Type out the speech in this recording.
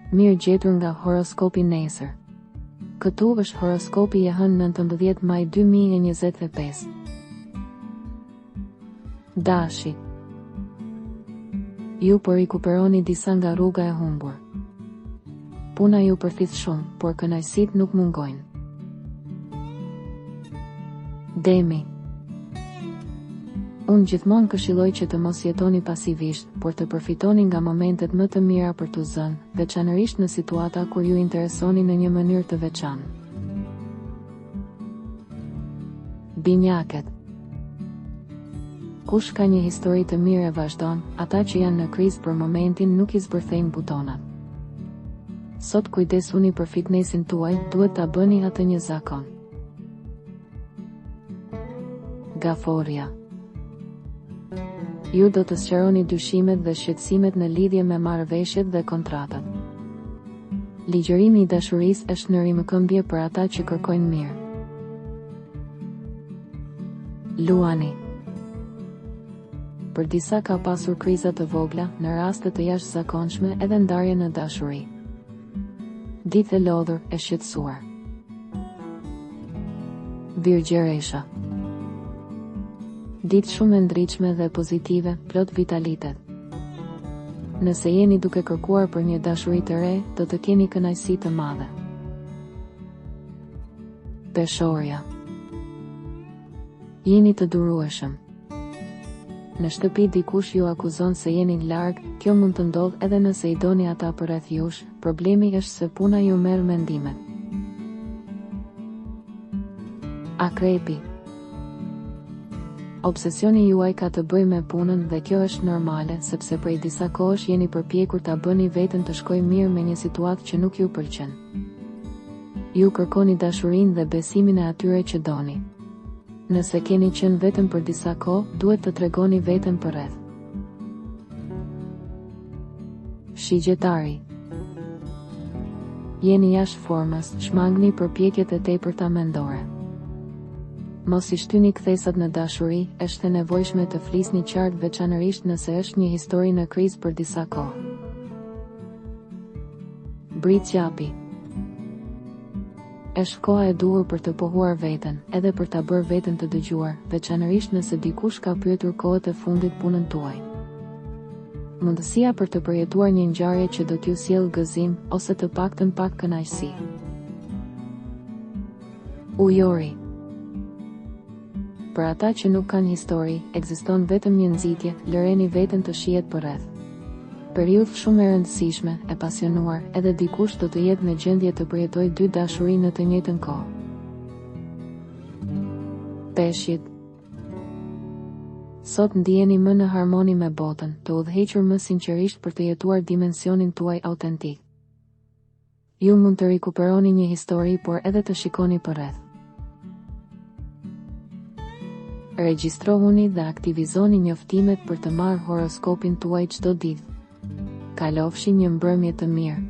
Mirë gjetur nga horoskopi nesër. Këtu është horoskopi i hënë 19 maj 2025. Dashi. Ju po rikuperoni disa nga rruga e humbur. Puna ju përfit shumë, por kënaqësitë nuk mungojnë. Demi. Unë gjithmonë këshilloj që të mos jetoni pasivisht, por të përfitoni nga momentet më të mira për t'u zënë, veçanërisht në situata kur ju interesoni në një mënyrë të veçantë. Binjakët. Kush ka një histori të mirë e vazhdon, ata që janë në krizë për momentin nuk i zbërthejnë butonat. Sot kujdesuni për fitnesin tuaj, duhet ta bëni atë një zakon. Gaforia. Ju do të sqaroni dyshimet dhe shqetësimet në lidhje me marrëveshjet dhe kontratat. Ligjërimi i dashurisë është në rrimëkëmbje për ata që kërkojnë mirë. Luani. Për disa ka pasur kriza të vogla, në raste të jashtëzakonshme edhe ndarje në dashuri. Ditë e lodhur, e shqetësuar. Virgjeresha. Ditë shumë e ndritshme dhe pozitive, plot vitalitet. Nëse jeni duke kërkuar për një dashuri të re, do të keni kënaqësi të madhe. Peshorja. Jeni të durueshëm. Në shtëpi dikush ju akuzon se jeni larg, kjo mund të ndodhë edhe nëse i doni ata përreth jush, problemi është se puna ju merr mendimet. Akrepi. Obsesioni juaj ka të bëjë me punën dhe kjo është normale, sepse prej disa kohësh jeni përpjekur ta bëni veten të shkojë mirë me një situatë që nuk ju pëlqen. Ju kërkoni dashurinë dhe besimin e atyre që doni. Nëse keni qenë vetëm për disa kohë, duhet të tregoni veten përreth. Shigjetari. Jeni jashtë formës, shmangni përpjekjet e tepërta mendore. Mos i shtyni kthesat në dashuri, është e nevojshme të flisni qartë veçanërisht nëse është një histori në krizë për disa kohë. Britsjapi. Është koha e duhur për të pohuar veten, edhe për ta bërë veten të dëgjuar, veçanërisht nëse dikush ka pyetur kohët e fundit punën tuaj. Mundësia për të përjetuar një ngjarje që do t'ju sjellë gëzim, ose të paktën pak kënaqësi. Ujori. Për ata që nuk kanë histori, ekziston vetëm një nxitje, lëreni veten të shihet përreth. Periudhë shumë e rëndësishme, e pasionuar, edhe dikush do të jetë në gjendje të përjetojë dy dashuri në të njëjtën kohë. Peshqit. Sot ndiheni më në harmoni me botën, të udhëhequr më sinqerisht për të jetuar dimensionin tuaj autentik. Ju mund të rikuperoni një histori, por edhe të shikoni përreth. Regjistrohuni dhe aktivizoni njoftimet për të marrë horoskopin tuaj çdo ditë. Kalofshi një mbrëmje të mirë.